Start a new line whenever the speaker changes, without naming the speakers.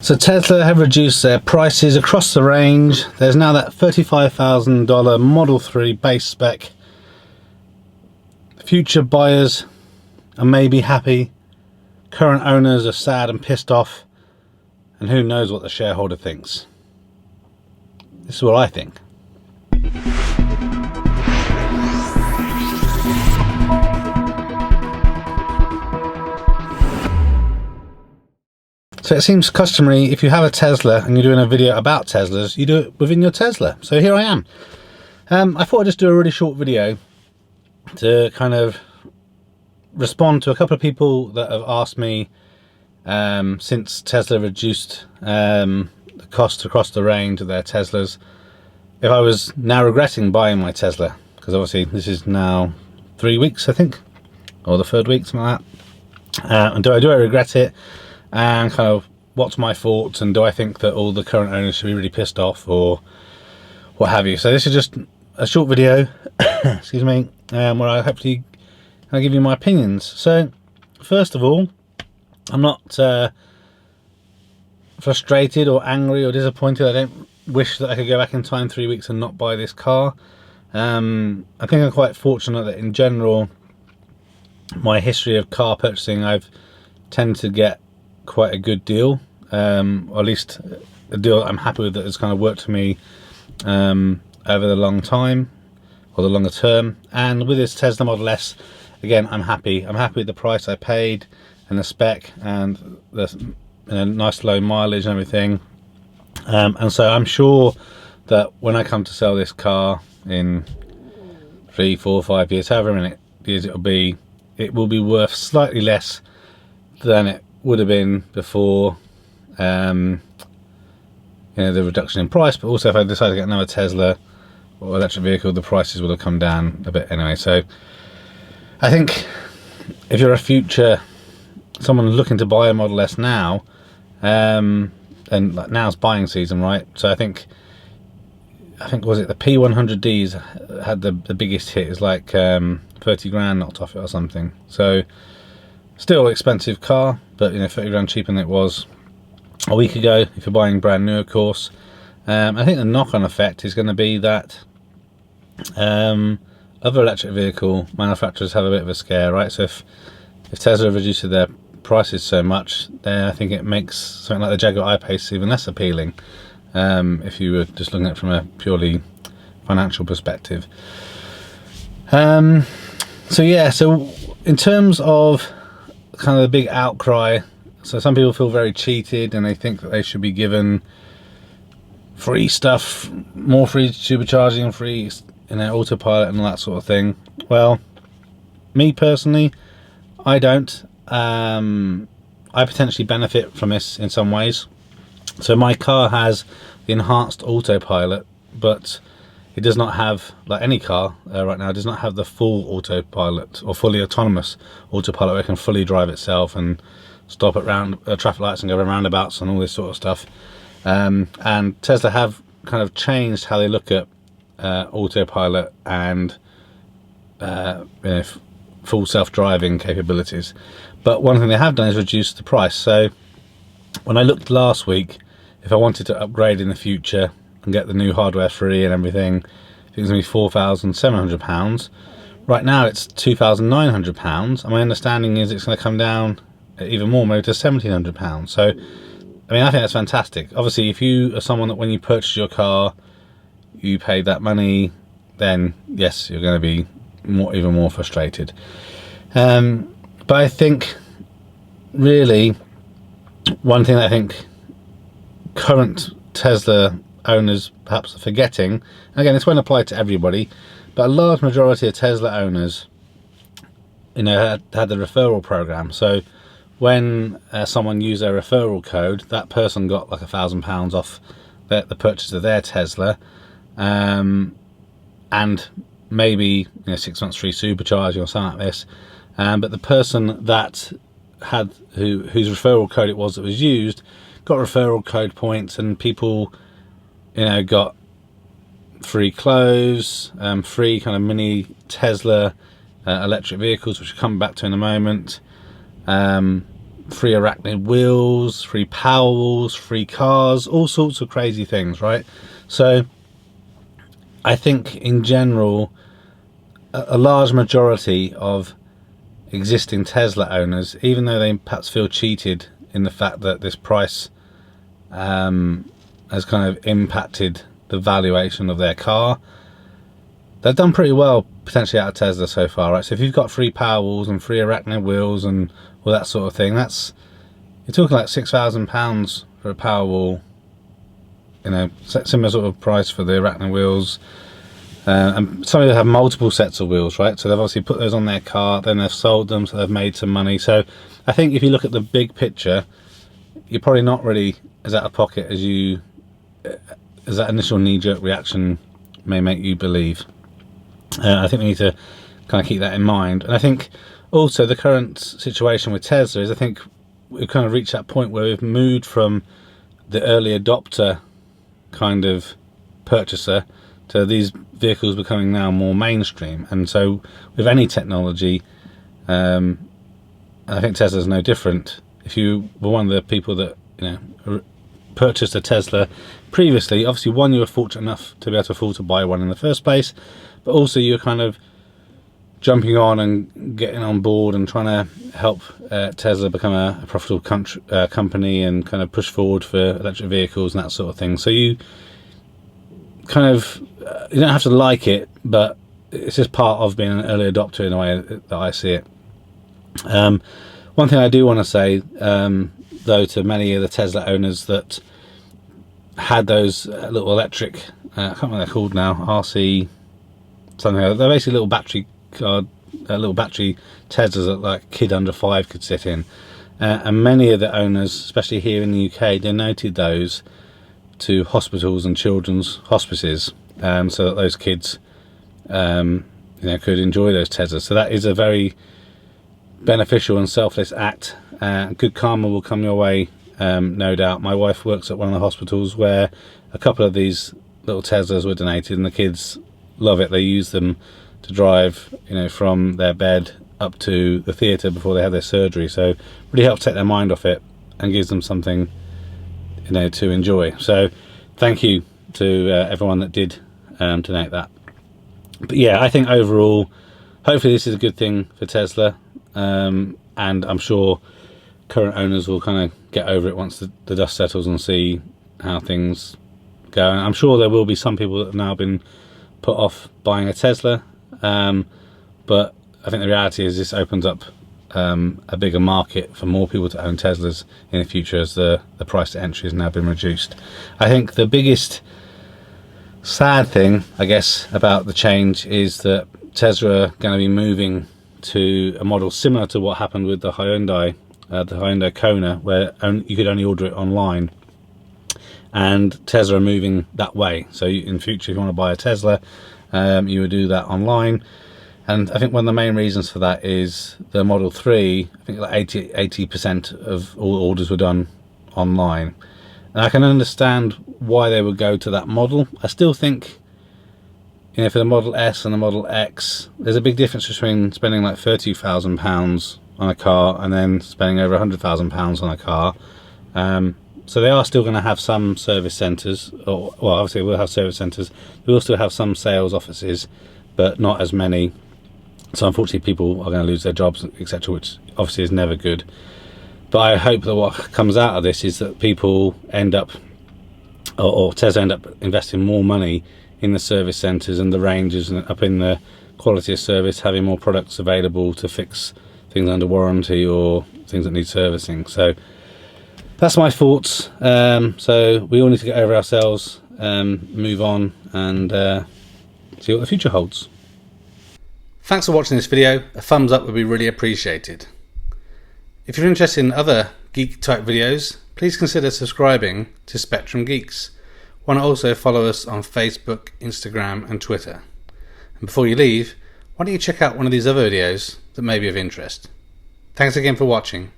So Tesla have reduced their prices across the range. There's now that $35,000 Model 3 base spec. Future buyers are maybe happy. Current owners are sad and pissed off. And who knows what the shareholder thinks. This is what I think. So it seems customary, if you have a Tesla and you're doing a video about Teslas, you do it within your Tesla. So here I am. I thought I'd just do a really short video to kind of respond to a couple of people that have asked me since Tesla reduced the cost across the range of their Teslas, if I was now regretting buying my Tesla. Because obviously this is now 3 weeks, I think, or the third week, something like that. And do I regret it? And kind of what's my thoughts, and do I think that all the current owners should be really pissed off or what have you. So this is just a short video excuse me, where I hopefully I'll give you my opinions. So first of all, I'm not frustrated or angry or disappointed. I don't wish that I could go back in time 3 weeks and not buy this car. I think I'm quite fortunate that in general, my history of car purchasing, I've tended to get quite a good deal, or at least a deal that I'm happy with, that has kind of worked for me over the long time, or the longer term. And with this Tesla Model S, again, I'm happy with the price I paid and the spec and the nice low mileage and everything. And so I'm sure that when I come to sell this car in 3, 4, 5 years, however many years it will be worth slightly less than it would have been before the reduction in price. But also, if I decide to get another Tesla or electric vehicle, the prices will have come down a bit anyway. So I think if you're someone looking to buy a Model S now, and now's buying season, right? So I think was it the P100Ds had the biggest hit? Is like 30 grand knocked off it or something. So still expensive car, but 30 grand cheaper than it was a week ago if you're buying brand new, of course. I think the knock-on effect is going to be that other electric vehicle manufacturers have a bit of a scare, right? So if Tesla reduces their prices so much, then I think it makes something like the Jaguar I-Pace even less appealing, if you were just looking at it from a purely financial perspective. So yeah, so in terms of kind of the big outcry, so some people feel very cheated and they think that they should be given free stuff, more free supercharging, free autopilot and all that sort of thing. Well, me personally, I don't. I potentially benefit from this in some ways. So my car has the enhanced autopilot, but it does not have, like any car right now, it does not have the full autopilot or fully autonomous autopilot where it can fully drive itself and stop at traffic lights and go around roundabouts and all this sort of stuff. And Tesla have kind of changed how they look at autopilot and full self-driving capabilities. But one thing they have done is reduce the price. So when I looked last week, if I wanted to upgrade in the future and get the new hardware free and everything, it was going to be £4,700. Right now it's £2,900, and my understanding is it's going to come down even more, maybe to £1,700. So I mean, I think that's fantastic. Obviously, if you are someone that when you purchase your car, you paid that money, then yes, you're going to be even more frustrated. But I think really one thing that I think current Tesla owners perhaps are forgetting, and again, this won't apply to everybody, but a large majority of Tesla owners, had the referral program. So when someone used their referral code, that person got like £1,000 off the purchase of their Tesla, and maybe 6 months free supercharging or something like this. But the person that had whose referral code it was that was used got referral code points, and people got free clothes, free kind of mini Tesla electric vehicles, which we'll come back to in a moment, free arachnid wheels, free Powerwalls, free cars, all sorts of crazy things, right? So I think in general, a large majority of existing Tesla owners, even though they perhaps feel cheated in the fact that this price has kind of impacted the valuation of their car, they've done pretty well potentially out of Tesla so far, right? So if you've got free Powerwalls and free arachnid wheels and all that sort of thing, you're talking like £6,000 for a Powerwall, you know, similar sort of price for the arachnid wheels. And some of them have multiple sets of wheels, right? So they've obviously put those on their car, then they've sold them, so they've made some money. So I think if you look at the big picture, you're probably not really as out of pocket as that initial knee-jerk reaction may make you believe. I think we need to kind of keep that in mind. And I think also the current situation with Tesla is, I think we've kind of reached that point where we've moved from the early adopter kind of purchaser to these vehicles becoming now more mainstream. And so with any technology, I think Tesla's no different. If you were one of the people that, you know, purchased a Tesla previously, obviously one, you were fortunate enough to be able to afford to buy one in the first place, but also you're kind of jumping on and getting on board and trying to help Tesla become a profitable company and kind of push forward for electric vehicles and that sort of thing. So you kind of, you don't have to like it, but it's just part of being an early adopter in a way that I see it. One thing I do want to say, though, to many of the Tesla owners that had those little electric, I can't remember what they're called now, RC something like that. They're basically little battery Teslas that like a kid under 5 could sit in. And many of the owners, especially here in the UK, donated those to hospitals and children's hospices, so that those kids you know, could enjoy those Teslas. So that is a very beneficial and selfless act. Good karma will come your way, no doubt. My wife works at one of the hospitals where a couple of these little Teslas were donated, and the kids love it. They use them to drive, you know, from their bed up to the theatre before they have their surgery. So really helps take their mind off it and gives them something, you know, to enjoy. So thank you to everyone that did donate that. But yeah, I think overall, hopefully this is a good thing for Tesla, and I'm sure current owners will kind of get over it once the dust settles and see how things go. And I'm sure there will be some people that have now been put off buying a Tesla, but I think the reality is this opens up a bigger market for more people to own Teslas in the future, as the price to entry has now been reduced. I think the biggest sad thing, I guess, about the change is that Tesla are going to be moving to a model similar to what happened with the Hyundai Kona, where you could only order it online. And Tesla are moving that way. So in future, if you want to buy a Tesla, you would do that online. And I think one of the main reasons for that is the Model 3, I think like 80% of all orders were done online. And I can understand why they would go to that model. I still think, you know, for the Model S and the Model X, there's a big difference between spending like £30,000 on a car and then spending over £100,000 on a car. So they are still going to have some service centres, or well, obviously we'll have service centres. We will still have some sales offices, but not as many. So unfortunately people are going to lose their jobs, etc., which obviously is never good. But I hope that what comes out of this is that people end up, or Tesla end up investing more money in the service centres and the ranges, and up in the quality of service, having more products available to fix things under warranty or things that need servicing. So that's my thoughts. So we all need to get over ourselves, move on, and see what the future holds. Thanks for watching this video. A thumbs up would be really appreciated. If you're interested in other geek type videos, please consider subscribing to Spectrum Geeks. Why not also follow us on Facebook, Instagram and Twitter. And before you leave, why don't you check out one of these other videos that may be of interest. Thanks again for watching.